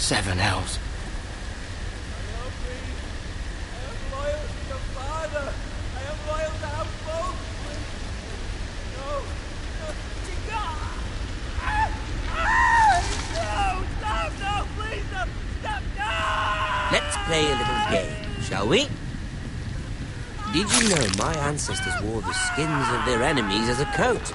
Seven hells. Let's play a little game, shall we? Did you know my ancestors wore the skins of their enemies as a coat?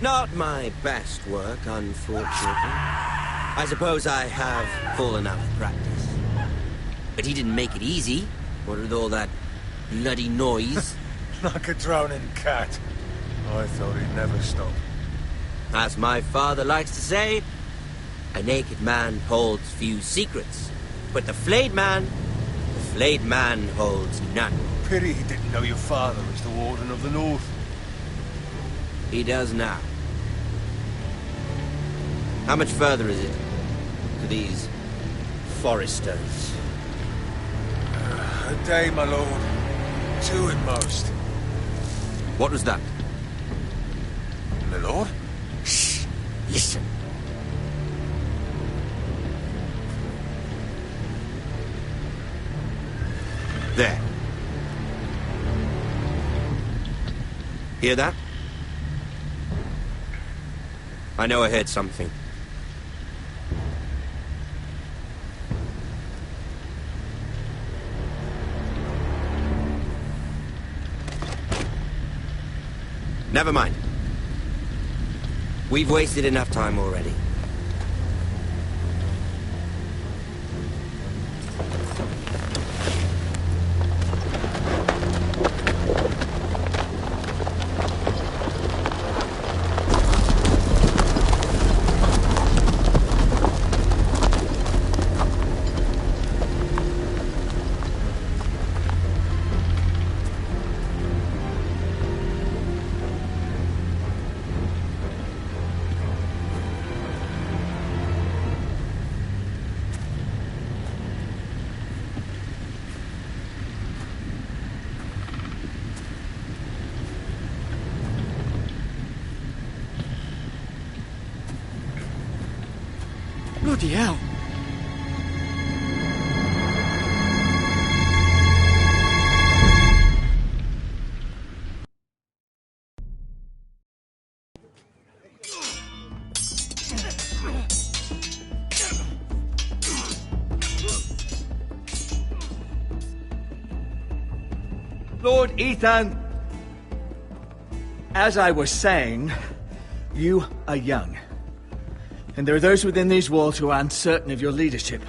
Not my best work, unfortunately. I suppose I have fallen out of practice. But he didn't make it easy, what with all that bloody noise. Like a drowning cat. I thought he'd never stop. As my father likes to say, a naked man holds few secrets. But the flayed man holds none. Pity he didn't know your father was the Warden of the North. He does now. How much further is it to these foresters? A day, my lord. 2 at most. What was that? My lord? Shh! Listen. There. Hear that? I know I heard something. Never mind. We've wasted enough time already. Bloody hell. Lord Ethan, as I was saying, you are young. And there are those within these walls who are uncertain of your leadership.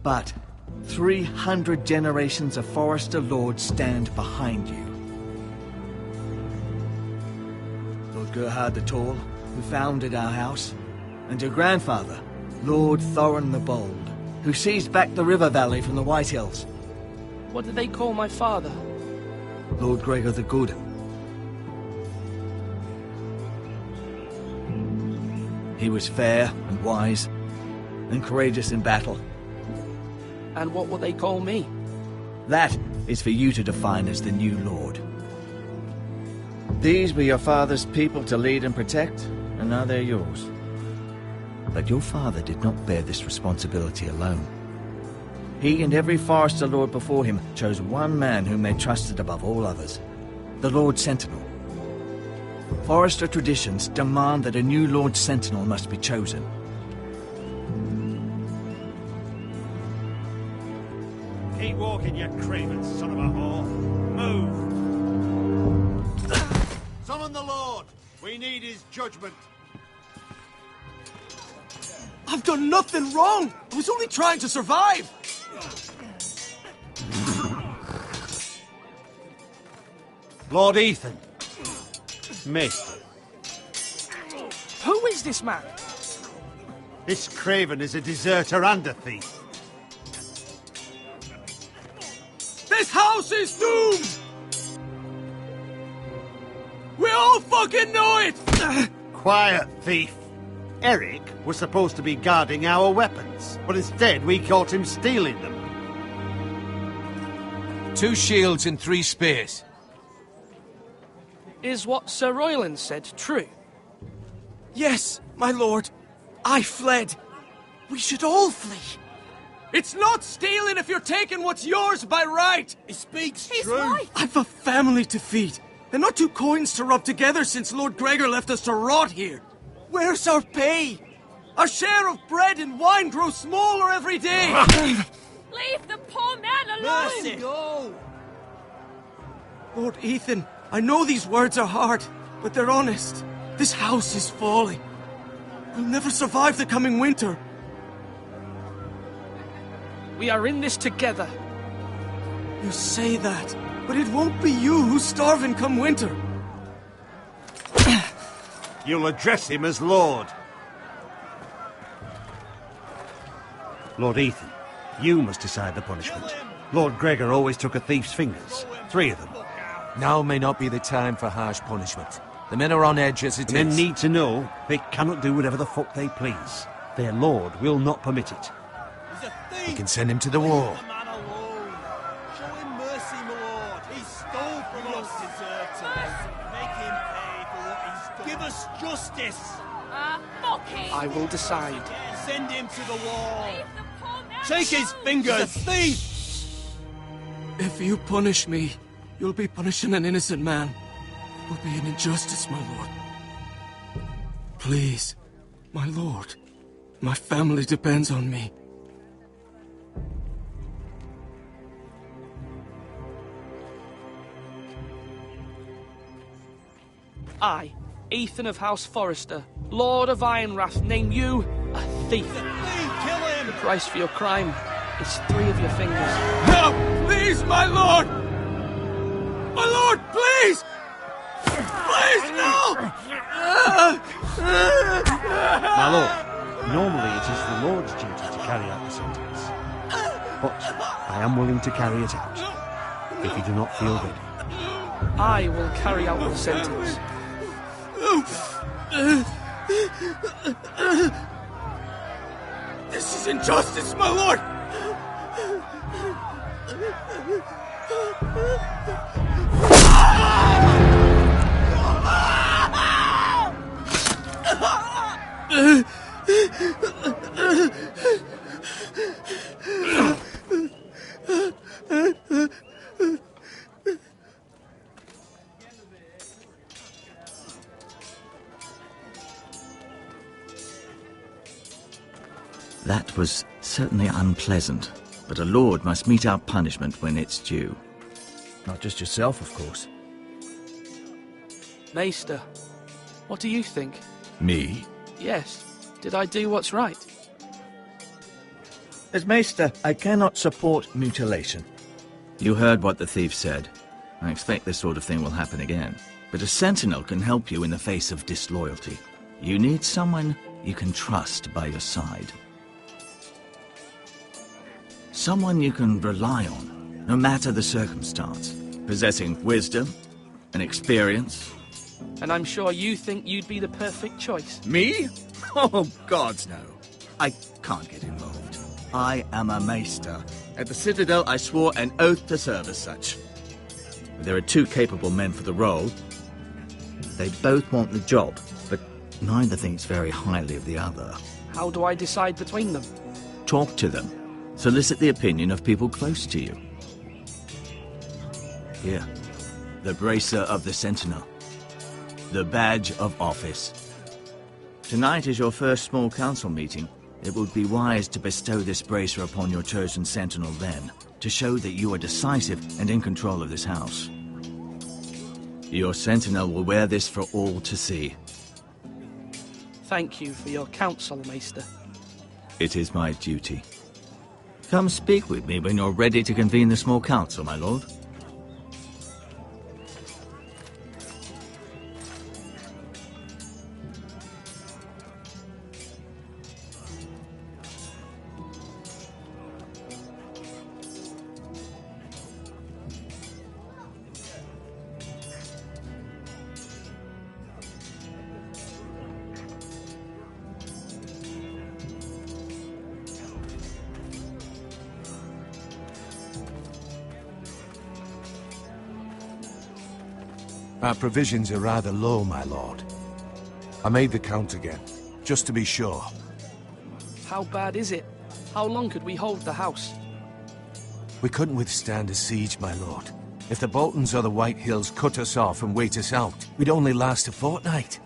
But 300 generations of Forester Lords stand behind you. Lord Gerhard the Tall, who founded our house, and your grandfather, Lord Thorin the Bold, who seized back the river valley from the White Hills. What did they call my father? Lord Gregor the Good. He was fair and wise, and courageous in battle. And what will they call me? That is for you to define as the new lord. These were your father's people to lead and protect, and now they're yours. But your father did not bear this responsibility alone. He and every Forester Lord before him chose one man whom they trusted above all others, the Lord Sentinel. Forester traditions demand that a new Lord Sentinel must be chosen. Keep walking, you craven son of a whore. Move! Summon the Lord! We need his judgment. I've done nothing wrong! I was only trying to survive! Lord Ethan. Missed. Who is this man? This craven is a deserter and a thief. This house is doomed! We all fucking know it! Quiet, thief. Eric was supposed to be guarding our weapons, but instead we caught him stealing them. 2 shields and 3 spears. Is what Sir Royland said true? Yes, my lord. I fled. We should all flee. It's not stealing if you're taking what's yours by right. He speaks He's true. right. I've a family to feed, and not 2 coins to rub together since Lord Gregor left us to rot here. Where's our pay? Our share of bread and wine grows smaller every day. Leave the poor man alone! Mercy. Go. Lord Ethan, I know these words are hard, but they're honest. This house is falling. We'll never survive the coming winter. We are in this together. You say that, but it won't be you who's starving come winter. You'll address him as Lord. Lord Ethan, you must decide the punishment. Lord Gregor always took a thief's fingers. 3 of them. Now may not be the time for harsh punishment. The men are on edge as it is. Men need to know they cannot do whatever the fuck they please. Their lord will not permit it. We can send him to the wall. Man alone. Show him mercy, my lord. He stole from us. Deserve to make him pay for what he's done. Give us justice. Fuck him! I will decide. Send him to the wall. Leave the poor man Take his alone. fingers. He's a thief. If you punish me, you'll be punishing an innocent man. It will be an injustice, my lord. Please, my lord. My family depends on me. I, Ethan of House Forrester, Lord of Ironrath, name you a thief. Kill him! The price for your crime is 3 of your fingers. No! Please, my lord! My lord, please! Please, no! My lord, normally it is the Lord's duty to carry out the sentence. But I am willing to carry it out, if you do not feel ready. I will carry out the sentence. This is injustice, my lord! That was certainly unpleasant, but a lord must mete out punishment when it's due. Not just yourself, of course. Maester, what do you think? Me? Yes. Did I do what's right? As Maester, I cannot support mutilation. You heard what the thief said. I expect this sort of thing will happen again. But a sentinel can help you in the face of disloyalty. You need someone you can trust by your side. Someone you can rely on, no matter the circumstance. Possessing wisdom and experience. And I'm sure you think you'd be the perfect choice. Me? Oh, gods, no. I can't get involved. I am a maester. At the Citadel, I swore an oath to serve as such. There are 2 capable men for the role. They both want the job, but neither thinks very highly of the other. How do I decide between them? Talk to them. Solicit the opinion of people close to you. Here, the bracer of the Sentinel. The badge of office. Tonight is your first small council meeting. It would be wise to bestow this bracer upon your chosen sentinel then, to show that you are decisive and in control of this house. Your sentinel will wear this for all to see. Thank you for your counsel, Maester. It is my duty. Come speak with me when you're ready to convene the small council, my lord. Our provisions are rather low, my lord. I made the count again, just to be sure. How bad is it? How long could we hold the house? We couldn't withstand a siege, my lord. If the Boltons or the White Hills cut us off and wait us out, we'd only last a fortnight.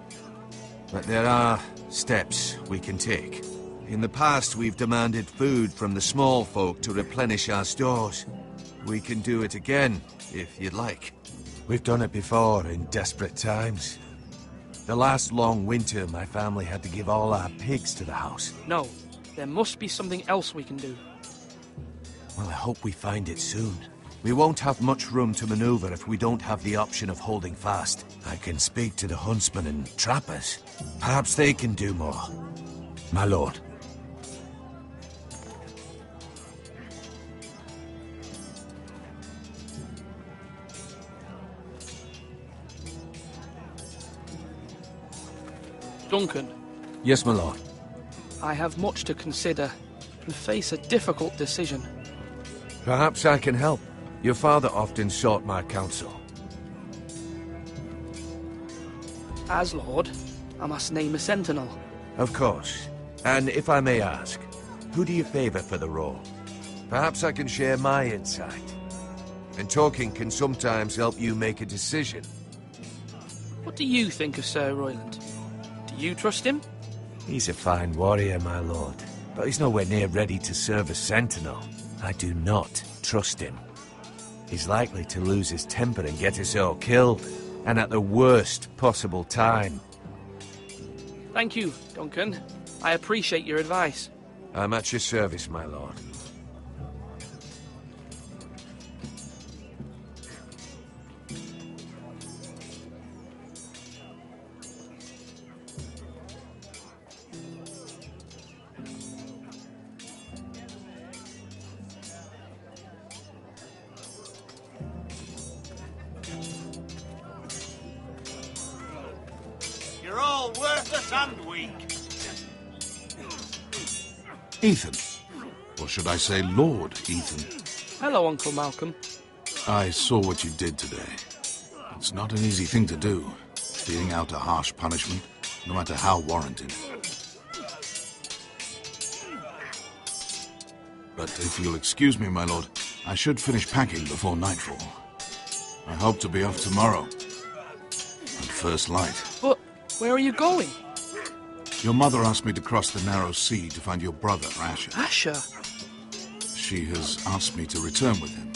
But there are steps we can take. In the past, we've demanded food from the small folk to replenish our stores. We can do it again, if you'd like. We've done it before in desperate times. The last long winter, my family had to give all our pigs to the house. No, there must be something else we can do. Well, I hope we find it soon. We won't have much room to maneuver if we don't have the option of holding fast. I can speak to the huntsmen and trappers. Perhaps they can do more. My lord. Duncan. Yes, my lord. I have much to consider and face a difficult decision. Perhaps I can help. Your father often sought my counsel. As Lord, I must name a sentinel. Of course. And if I may ask, who do you favor for the role? Perhaps I can share my insight. And talking can sometimes help you make a decision. What do you think of Sir Royland? Do you trust him? He's a fine warrior, my lord. But he's nowhere near ready to serve as sentinel. I do not trust him. He's likely to lose his temper and get us all killed. And at the worst possible time. Thank you, Duncan. I appreciate your advice. I'm at your service, my lord. You're all worthless and weak. Ethan. Or should I say Lord Ethan? Hello, Uncle Malcolm. I saw what you did today. It's not an easy thing to do, dealing out a harsh punishment, no matter how warranted. But if you'll excuse me, my lord, I should finish packing before nightfall. I hope to be off tomorrow. At first light. But where are you going? Your mother asked me to cross the narrow sea to find your brother, Asher. Asher? She has asked me to return with him,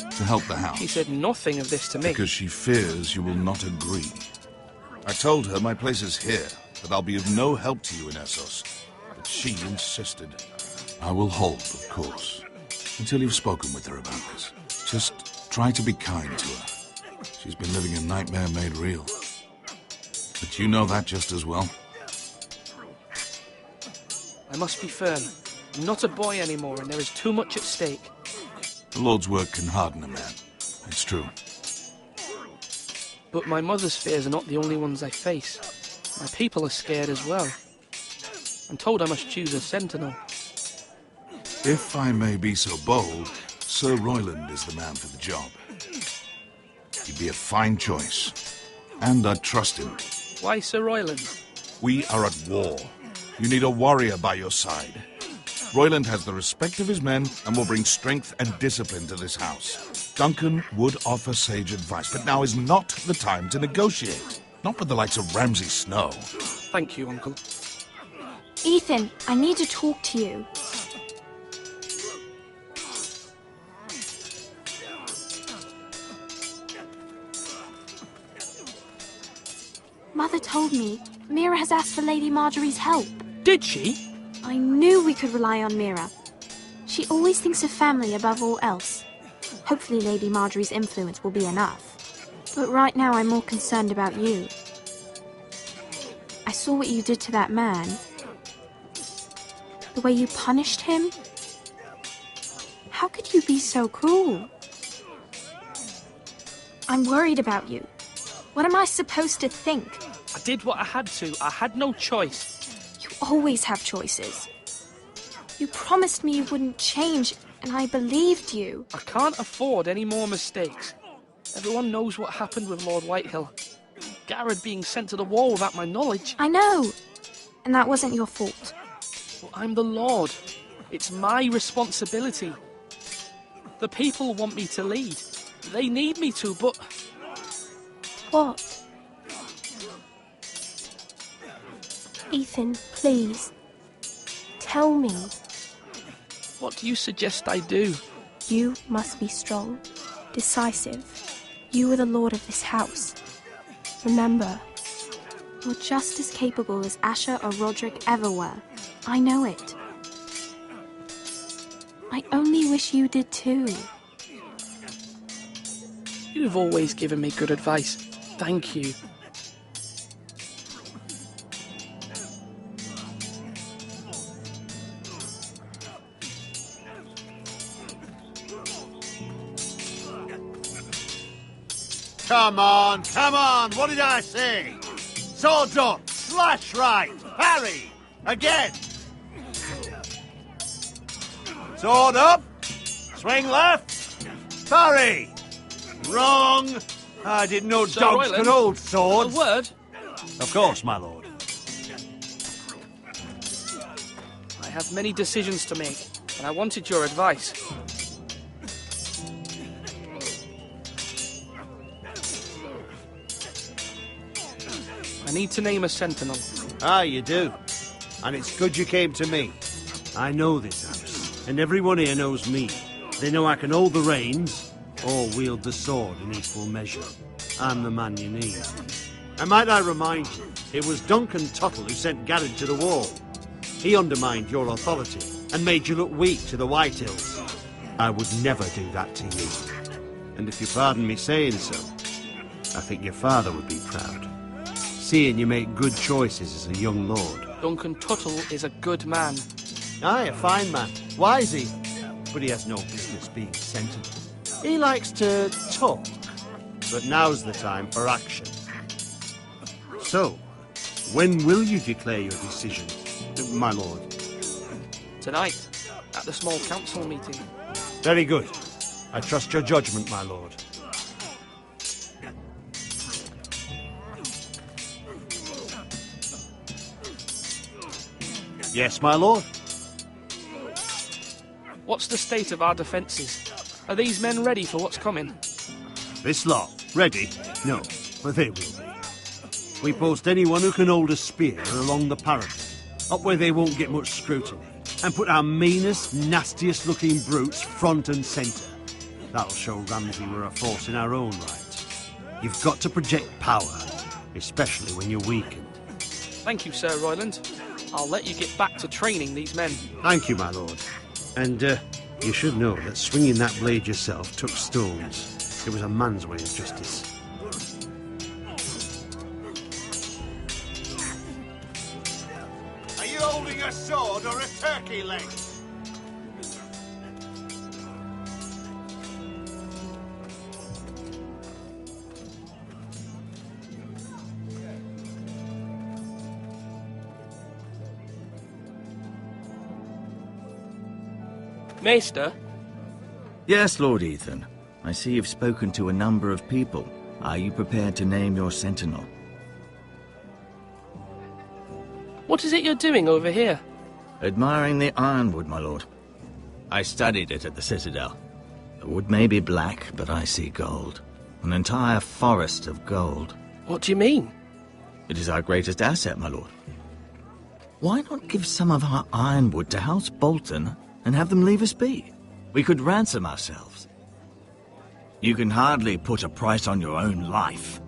to help the house. She said nothing of this to me. Because she fears you will not agree. I told her my place is here, that I'll be of no help to you in Essos. But she insisted. I will hold, of course, until you've spoken with her about this. Just try to be kind to her. She's been living a nightmare made real. But you know that just as well. I must be firm. I'm not a boy anymore, and there is too much at stake. The Lord's work can harden a man. It's true. But my mother's fears are not the only ones I face. My people are scared as well. I'm told I must choose a sentinel. If I may be so bold, Sir Royland is the man for the job. He'd be a fine choice. And I'd trust him. Why Sir Royland? We are at war. You need a warrior by your side. Royland has the respect of his men and will bring strength and discipline to this house. Duncan would offer sage advice, but now is not the time to negotiate. Not with the likes of Ramsay Snow. Thank you, Uncle. Ethan, I need to talk to you. Mother told me Mira has asked for Lady Marjorie's help. Did she? I knew we could rely on Mira. She always thinks of family above all else. Hopefully Lady Marjorie's influence will be enough. But right now I'm more concerned about you. I saw what you did to that man. The way you punished him. How could you be so cruel? I'm worried about you. What am I supposed to think? I did what I had to. I had no choice. You always have choices. You promised me you wouldn't change, and I believed you. I can't afford any more mistakes. Everyone knows what happened with Lord Whitehill. Garrett being sent to the war without my knowledge. I know. And that wasn't your fault. Well, I'm the Lord. It's my responsibility. The people want me to lead. They need me to, but... What? Ethan, please. Tell me. What do you suggest I do? You must be strong, decisive. You are the lord of this house. Remember, you're just as capable as Asher or Roderick ever were. I know it. I only wish you did too. You've always given me good advice. Thank you. Come on, come on! What did I say? Swords up! Slash right! Parry! Again! Sword up! Swing left! Parry! Wrong! I didn't know Sir dogs Royland, could hold swords. A word? Of course, my lord. I have many decisions to make, and I wanted your advice. I need to name a sentinel. Ah, you do. And it's good you came to me. I know this house, and everyone here knows me. They know I can hold the reins, or wield the sword in equal measure. I'm the man you need. And might I remind you, it was Duncan Tuttle who sent Garrett to the wall. He undermined your authority, and made you look weak to the Whitehills. I would never do that to you. And if you pardon me saying so, I think your father would be proud. Seeing you make good choices as a young lord. Duncan Tuttle is a good man. Aye, a fine man. Wise he. But he has no business being sentinel. He likes to talk. But now's the time for action. So, when will you declare your decision, my lord? Tonight, at the small council meeting. Very good. I trust your judgment, my lord. Yes, my lord. What's the state of our defences? Are these men ready for what's coming? This lot, ready? No, but they will be. We post anyone who can hold a spear along the parapet, up where they won't get much scrutiny, and put our meanest, nastiest looking brutes front and centre. That'll show Ramsay we're a force in our own right. You've got to project power, especially when you're weakened. Thank you, Sir Royland. I'll let you get back to training these men. Thank you, my lord. And, you should know that swinging that blade yourself took stones. It was a man's way of justice. Are you holding a sword or a turkey leg? Maester? Yes, Lord Ethan. I see you've spoken to a number of people. Are you prepared to name your sentinel? What is it you're doing over here? Admiring the ironwood, my lord. I studied it at the Citadel. The wood may be black, but I see gold. An entire forest of gold. What do you mean? It is our greatest asset, my lord. Why not give some of our ironwood to House Bolton and have them leave us be? We could ransom ourselves. You can hardly put a price on your own life,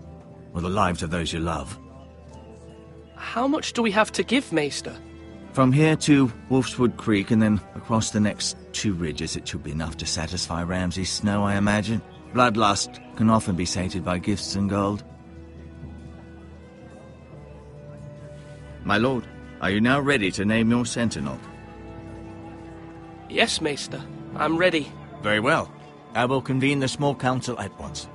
or the lives of those you love. How much do we have to give, Maester? From here to Wolfswood Creek and then across the next 2 ridges, it should be enough to satisfy Ramsay Snow, I imagine. Bloodlust can often be sated by gifts and gold. My lord, are you now ready to name your sentinel? Yes, Maester. I'm ready. Very well. I will convene the small council at once.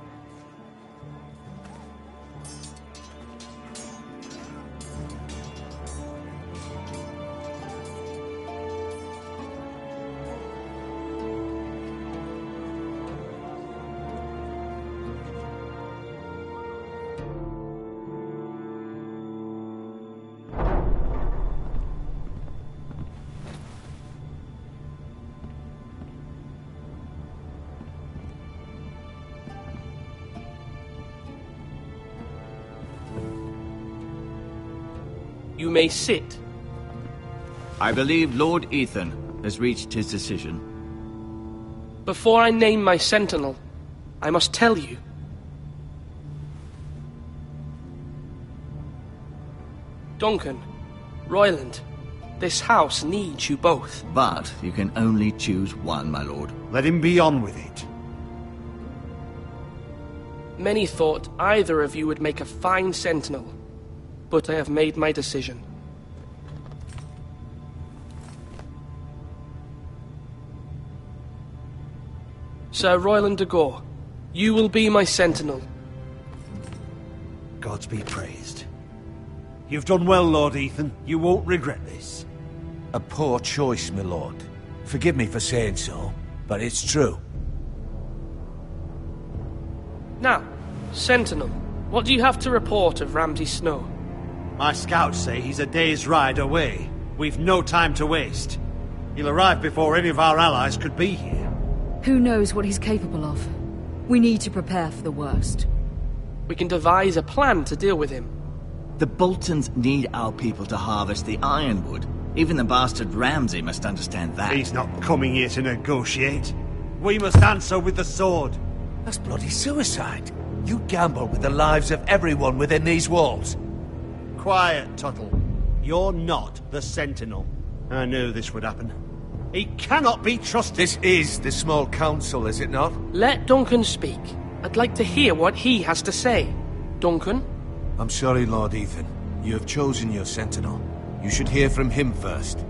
You may sit. I believe Lord Ethan has reached his decision. Before I name my sentinel, I must tell you. Duncan, Royland, this house needs you both. But you can only choose one, my lord. Let him be on with it. Many thought either of you would make a fine sentinel, but I have made my decision. Sir Royland de Gore, you will be my sentinel. Gods be praised. You've done well, Lord Ethan. You won't regret this. A poor choice, my lord. Forgive me for saying so, but it's true. Now, sentinel, what do you have to report of Ramsay Snow? My scouts say he's a day's ride away. We've no time to waste. He'll arrive before any of our allies could be here. Who knows what he's capable of? We need to prepare for the worst. We can devise a plan to deal with him. The Boltons need our people to harvest the ironwood. Even the bastard Ramsay must understand that. He's not coming here to negotiate. We must answer with the sword. That's bloody suicide. You gamble with the lives of everyone within these walls. Quiet, Tuttle. You're not the Sentinel. I knew this would happen. He cannot be trusted. This is the small council, is it not? Let Duncan speak. I'd like to hear what he has to say. Duncan? I'm sorry, Lord Ethan. You have chosen your sentinel. You should hear from him first.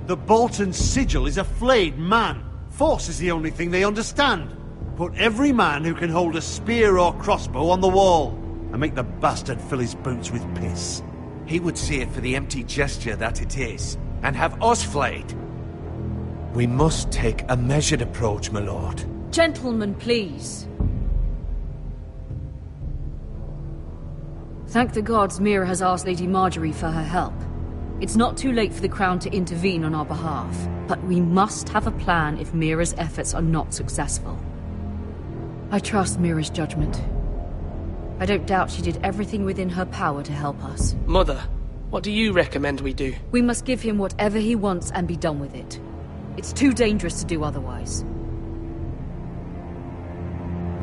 The Bolton sigil is a flayed man. Force is the only thing they understand. Put every man who can hold a spear or crossbow on the wall, and make the bastard fill his boots with piss. He would see it for the empty gesture that it is, and have us flayed. We must take a measured approach, my lord. Gentlemen, please. Thank the gods Mira has asked Lady Marjorie for her help. It's not too late for the Crown to intervene on our behalf, but we must have a plan if Mira's efforts are not successful. I trust Mira's judgment. I don't doubt she did everything within her power to help us. Mother, what do you recommend we do? We must give him whatever he wants and be done with it. It's too dangerous to do otherwise.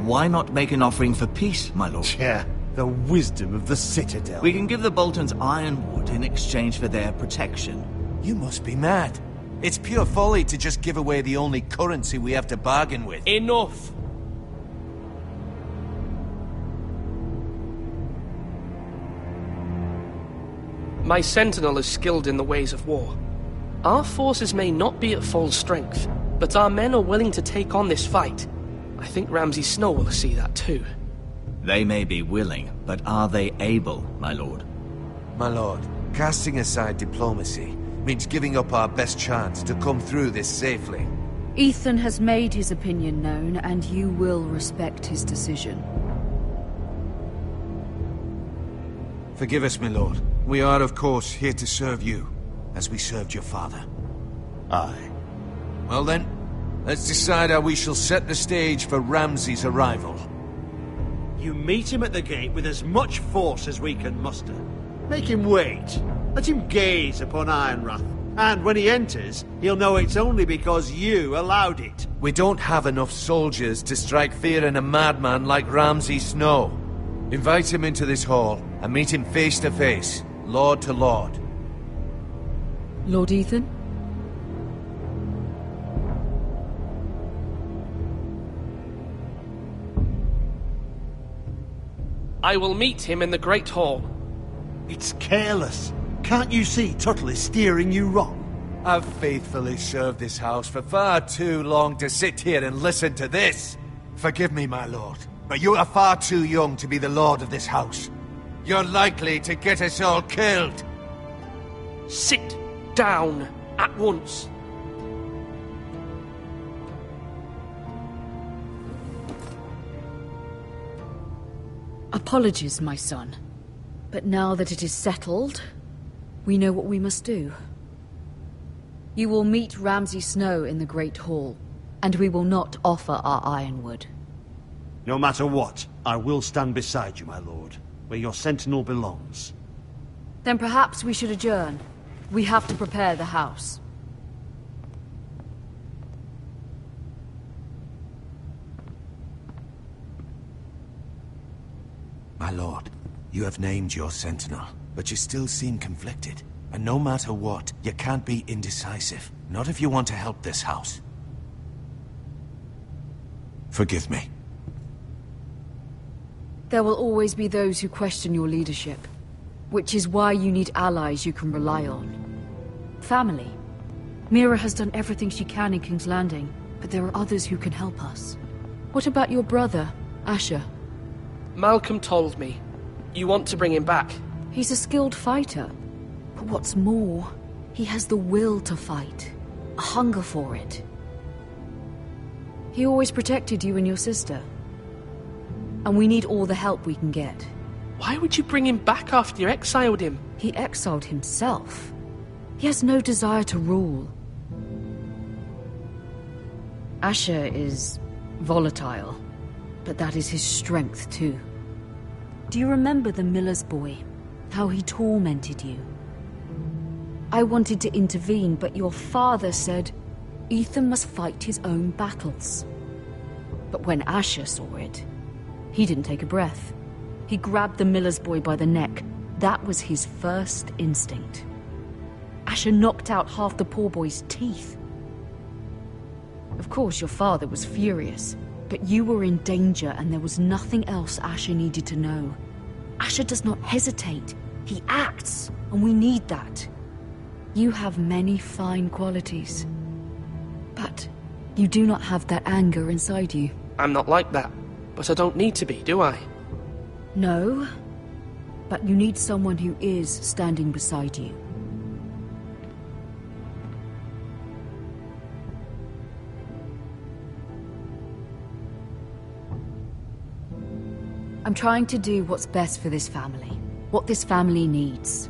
Why not make an offering for peace, my lord? Yeah, the wisdom of the Citadel. We can give the Boltons ironwood in exchange for their protection. You must be mad. It's pure folly to just give away the only currency we have to bargain with. Enough! My sentinel is skilled in the ways of war. Our forces may not be at full strength, but our men are willing to take on this fight. I think Ramsay Snow will see that too. They may be willing, but are they able, my lord? My lord, casting aside diplomacy means giving up our best chance to come through this safely. Ethan has made his opinion known, and you will respect his decision. Forgive us, my lord. We are, of course, here to serve you, as we served your father. Aye. Well then, let's decide how we shall set the stage for Ramsay's arrival. You meet him at the gate with as much force as we can muster. Make him wait. Let him gaze upon Ironrath. And when he enters, he'll know it's only because you allowed it. We don't have enough soldiers to strike fear in a madman like Ramsay Snow. Invite him into this hall and meet him face to face, lord to lord. Lord Ethan? I will meet him in the Great Hall. It's careless. Can't you see Tuttle is steering you wrong? I've faithfully served this house for far too long to sit here and listen to this. Forgive me, my lord, but you are far too young to be the lord of this house. You're likely to get us all killed. Sit down at once. Apologies, my son. But now that it is settled, we know what we must do. You will meet Ramsay Snow in the Great Hall, and we will not offer our ironwood. No matter what, I will stand beside you, my lord, where your sentinel belongs. Then perhaps we should adjourn. We have to prepare the house. My lord, you have named your sentinel, but you still seem conflicted. And no matter what, you can't be indecisive. Not if you want to help this house. Forgive me. There will always be those who question your leadership, which is why you need allies you can rely on. Family. Mira has done everything she can in King's Landing, but there are others who can help us. What about your brother, Asher? Malcolm told me. You want to bring him back? He's a skilled fighter. But what's more, he has the will to fight. A hunger for it. He always protected you and your sister. And we need all the help we can get. Why would you bring him back after you exiled him? He exiled himself. He has no desire to rule. Asher is volatile, but that is his strength too. Do you remember the miller's boy? How he tormented you? I wanted to intervene, but your father said Ethan must fight his own battles. But when Asher saw it, he didn't take a breath. He grabbed the miller's boy by the neck. That was his first instinct. Asher knocked out half the poor boy's teeth. Of course, your father was furious, but you were in danger and there was nothing else Asher needed to know. Asher does not hesitate. He acts, and we need that. You have many fine qualities, but you do not have that anger inside you. I'm not like that, but I don't need to be, do I? No, but you need someone who is standing beside you. I'm trying to do what's best for this family, what this family needs.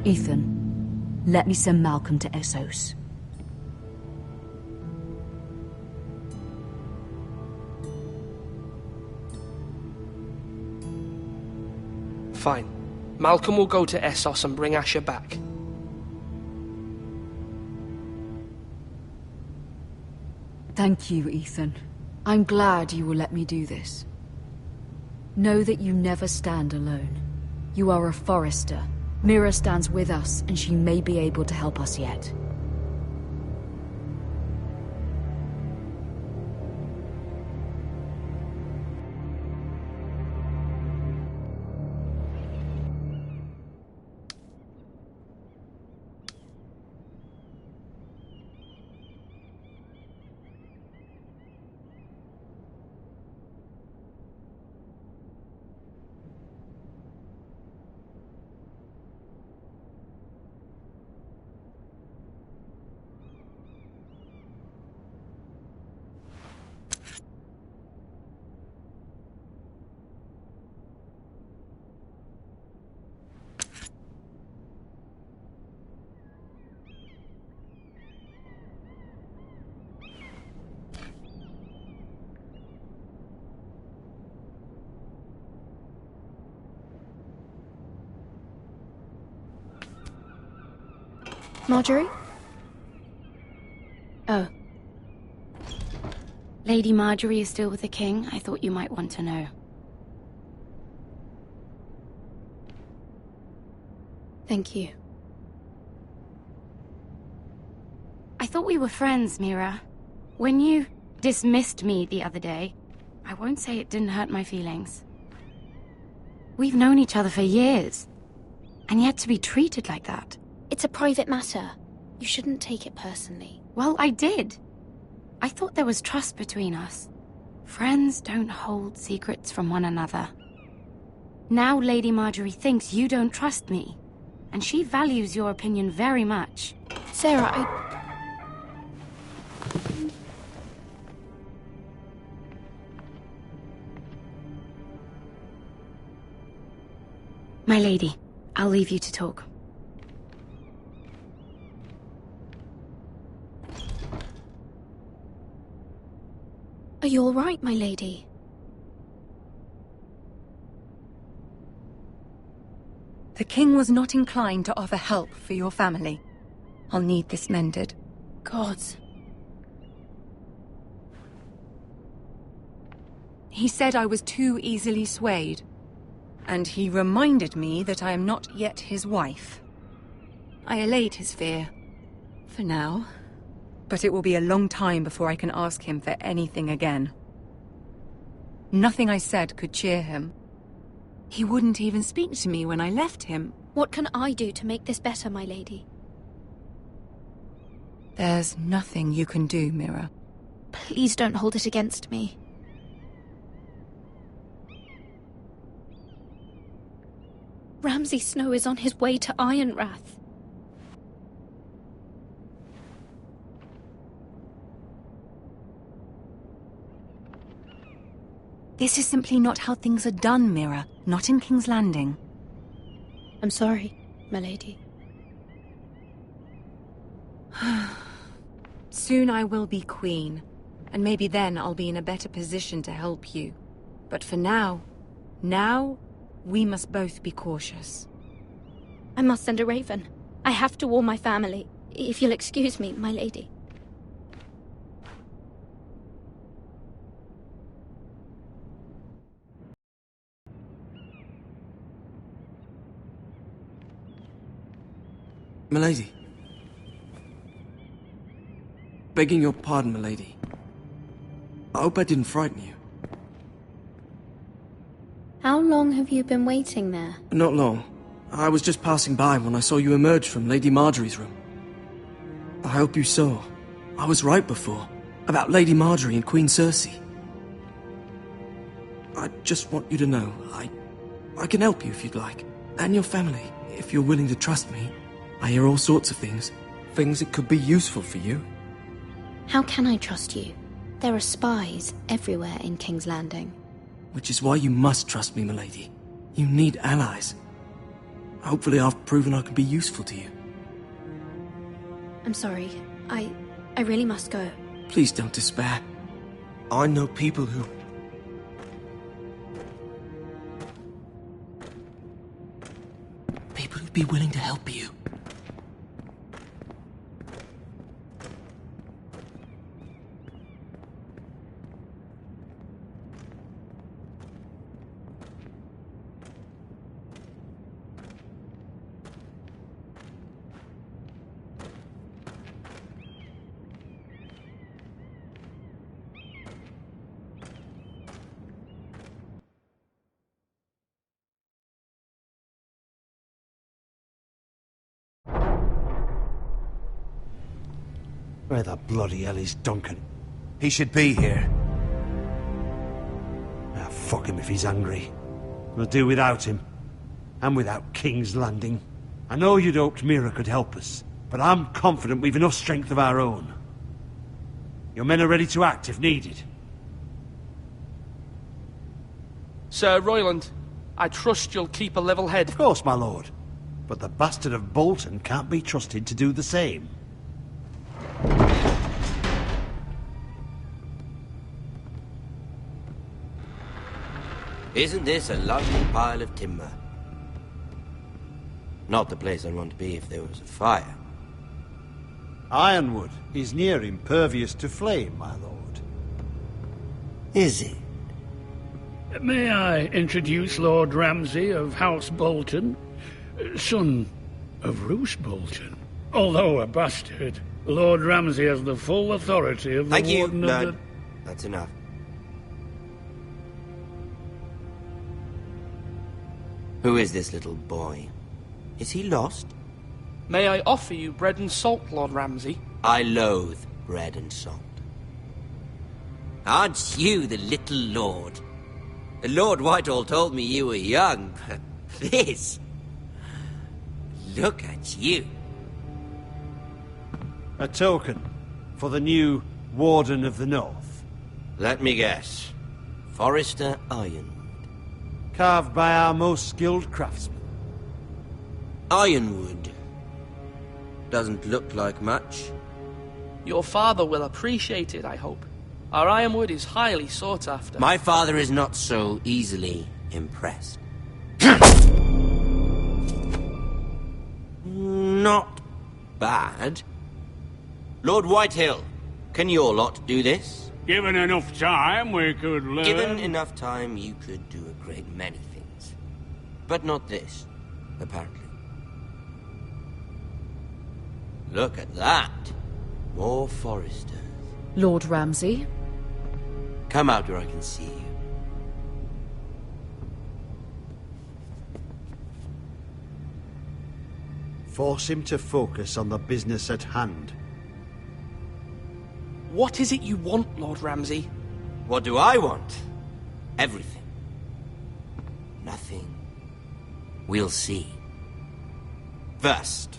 Ethan, let me send Malcolm to Essos. Fine. Malcolm will go to Essos and bring Asher back. Thank you, Ethan. I'm glad you will let me do this. Know that you never stand alone. You are a Forester. Mira stands with us, and she may be able to help us yet. Marjorie? Oh. Lady Marjorie is still with the king. I thought you might want to know. Thank you. I thought we were friends, Mira. When you dismissed me the other day, I won't say it didn't hurt my feelings. We've known each other for years, and yet to be treated like that. It's a private matter. You shouldn't take it personally. Well, I did. I thought there was trust between us. Friends don't hold secrets from one another. Now Lady Marjorie thinks you don't trust me, and she values your opinion very much. Sarah, My lady, I'll leave you to talk. Are you all right, my lady? The king was not inclined to offer help for your family. I'll need this mended. Gods. He said I was too easily swayed. And he reminded me that I am not yet his wife. I allayed his fear. For now. But it will be a long time before I can ask him for anything again. Nothing I said could cheer him. He wouldn't even speak to me when I left him. What can I do to make this better, my lady? There's nothing you can do, Mira. Please don't hold it against me. Ramsay Snow is on his way to Ironrath. This is simply not how things are done, Mira. Not in King's Landing. I'm sorry, my lady. Soon I will be queen, and maybe then I'll be in a better position to help you. But for now, we must both be cautious. I must send a raven. I have to warn my family. If you'll excuse me, my lady. Milady. Begging your pardon, milady. I hope I didn't frighten you. How long have you been waiting there? Not long. I was just passing by when I saw you emerge from Lady Marjorie's room. I hope you saw. I was right before. About Lady Marjorie and Queen Cersei. I just want you to know, I can help you if you'd like. And your family, if you're willing to trust me. I hear all sorts of things. Things that could be useful for you. How can I trust you? There are spies everywhere in King's Landing. Which is why you must trust me, milady. You need allies. Hopefully I've proven I can be useful to you. I'm sorry. I really must go. Please don't despair. I know people who... People who'd be willing to help you. Where the bloody hell is Duncan? He should be here. Ah, fuck him if he's hungry. We'll do without him. And without King's Landing. I know you'd hoped Mira could help us, but I'm confident we've enough strength of our own. Your men are ready to act if needed. Sir Royland, I trust you'll keep a level head. Of course, my lord. But the bastard of Bolton can't be trusted to do the same. Isn't this a lovely pile of timber? Not the place I'd want to be if there was a fire. Ironwood is near impervious to flame, my lord. Is it? May I introduce Lord Ramsay of House Bolton, son of Roose Bolton? Although a bastard, Lord Ramsay has the full authority of the Thank you, Warden of Lord. the... That's enough. Who is this little boy? Is he lost? May I offer you bread and salt, Lord Ramsay? I loathe bread and salt. Aren't you the little lord? Lord Whitehall told me you were young, but this... Look at you. A token for the new Warden of the North. Let me guess. Forrester Ironwood. Carved by our most skilled craftsmen. Ironwood. Doesn't look like much. Your father will appreciate it, I hope. Our ironwood is highly sought after. My father is not so easily impressed. not bad. Lord Whitehill, can your lot do this? Given enough time, we could learn. Given enough time, you could do a great many things. But not this, apparently. Look at that. More foresters. Lord Ramsay? Come out where I can see you. Force him to focus on the business at hand. What is it you want, Lord Ramsay? What do I want? Everything. Nothing. We'll see. First,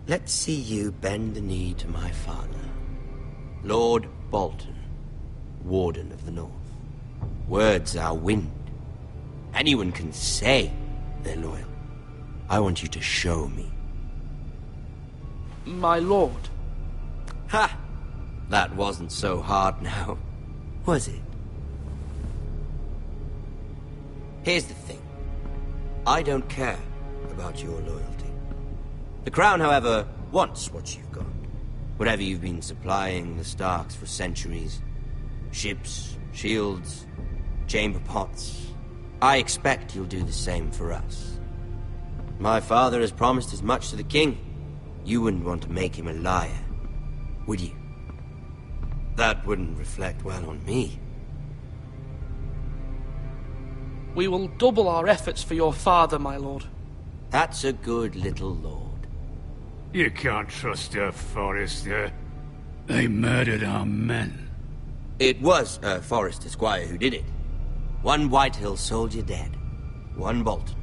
let's see you bend the knee to my father, Lord Bolton, Warden of the North. Words are wind. Anyone can say they're loyal. I want you to show me. My lord. Ha! That wasn't so hard now, was it? Here's the thing. I don't care about your loyalty. The Crown, however, wants what you've got. Whatever you've been supplying the Starks for centuries. Ships, shields, chamber pots. I expect you'll do the same for us. My father has promised as much to the king. You wouldn't want to make him a liar, would you? That wouldn't reflect well on me. We will double our efforts for your father, my lord. That's a good little lord. You can't trust a Forrester. They murdered our men. It was a Forrester squire who did it. One Whitehill soldier dead. One Bolton.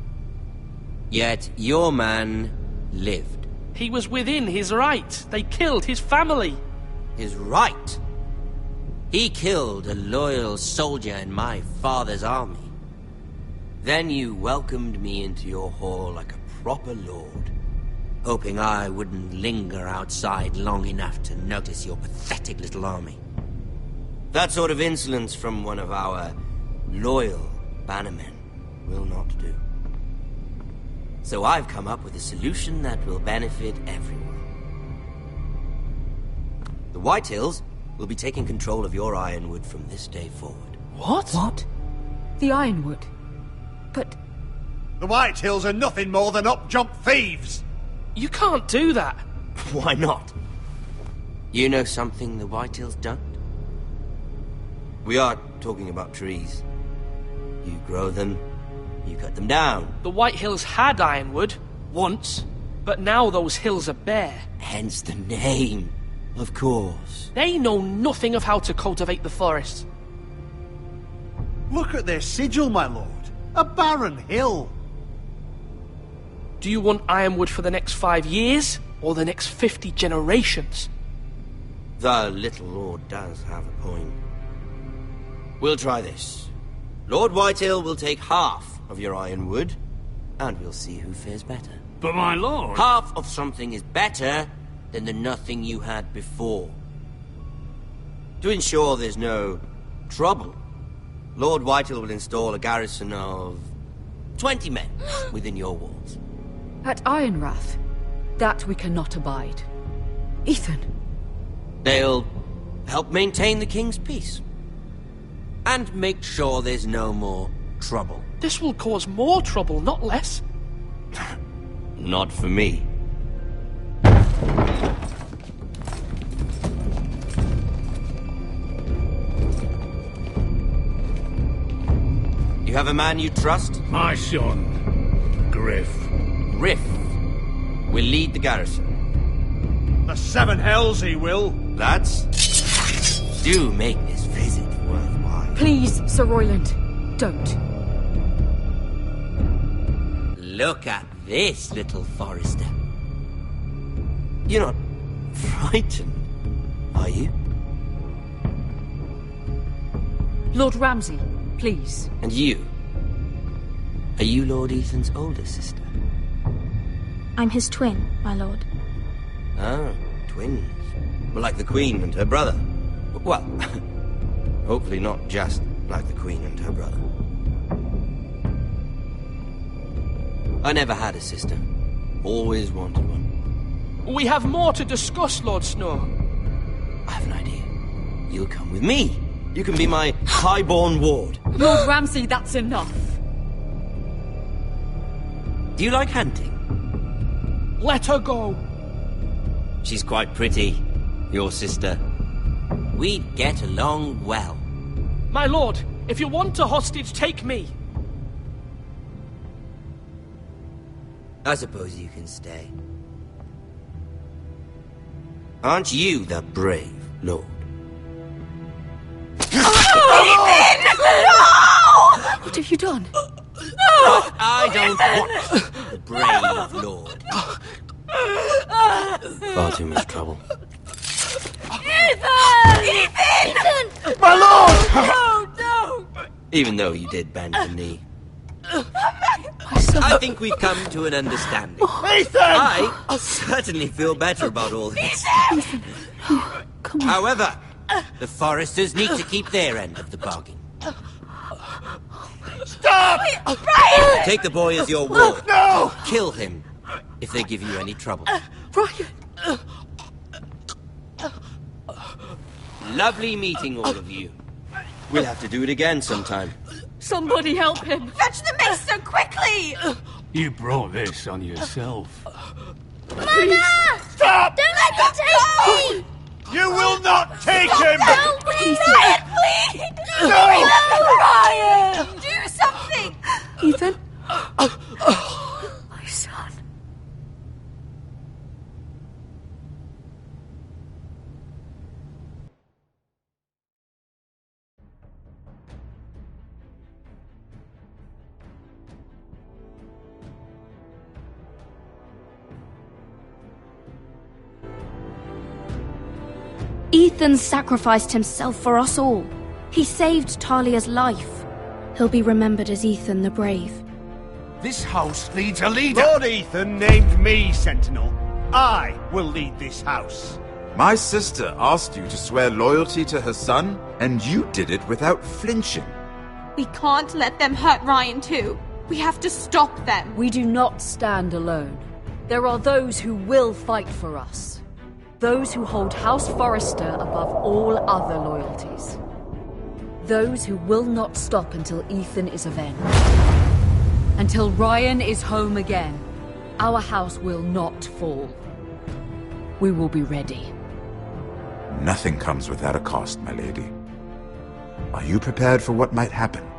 Yet your man lived. He was within his right. They killed his family. His right? He killed a loyal soldier in my father's army. Then you welcomed me into your hall like a proper lord, hoping I wouldn't linger outside long enough to notice your pathetic little army. That sort of insolence from one of our loyal bannermen will not do. So I've come up with a solution that will benefit everyone. The Whitehills will be taking control of your Ironwood from this day forward. What? What? The Ironwood? But... The Whitehills are nothing more than up-jump thieves! You can't do that! Why not? You know something the Whitehills don't? We are talking about trees. You grow them, you cut them down. The Whitehills had Ironwood, once, but now those hills are bare. Hence the name, of course. They know nothing of how to cultivate the forest. Look at their sigil, my lord. A barren hill. Do you want Ironwood for the next 5 years, or the next 50 generations? The little lord does have a point. We'll try this. Lord Whitehill will take half of your Ironwood, and we'll see who fares better. But my lord... Half of something is better than the nothing you had before. To ensure there's no trouble, Lord Whitehill will install a garrison of 20 men within your walls. At Ironrath? That we cannot abide. Ethan! They'll help maintain the king's peace. And make sure there's no more trouble. This will cause more trouble, not less. Not for me. You have a man you trust? My son, Griff. Griff will lead the garrison. The seven hells he will. Lads, do make this visit worthwhile. Please, Sir Royland, don't. Look at this, little Forrester. You're not frightened, are you? Lord Ramsay, please. And you? Are you Lord Ethan's older sister? I'm his twin, my lord. Oh, twins. Well, like the Queen and her brother. Well, hopefully not just like the Queen and her brother. I never had a sister. Always wanted one. We have more to discuss, Lord Snow. I have an idea. You'll come with me. You can be my highborn ward. Lord Ramsay, that's enough. Do you like hunting? Let her go. She's quite pretty, your sister. We'd get along well. My lord, if you want a hostage, take me. I suppose you can stay. Aren't you the brave lord? What have you done? But I don't want the brave lord. Far too much trouble. Ethan! My lord! No! Even though you did bend the knee. My son. I think we've come to an understanding. Ethan! I certainly feel better about all this. Come on. However, the Foresters need to keep their end of the bargain. Stop! Brian! Take the boy as your ward. No! Kill him if they give you any trouble. Brian! Lovely meeting all of you. We'll have to do it again sometime. Somebody help him! Fetch the mace so quickly! You brought this on yourself. Mama! Stop! Don't let him take me! You will not take him! Help me! Brian, please! No! Brian! Do something! Ethan? My son. Ethan sacrificed himself for us all. He saved Talia's life. He'll be remembered as Ethan the Brave. This house needs a leader. Lord Ethan named me Sentinel. I will lead this house. My sister asked you to swear loyalty to her son, and you did it without flinching. We can't let them hurt Ryan too. We have to stop them. We do not stand alone. There are those who will fight for us. Those who hold House Forrester above all other loyalties. Those who will not stop until Ethan is avenged. Until Ryan is home again, our house will not fall. We will be ready. Nothing comes without a cost, my lady. Are you prepared for what might happen?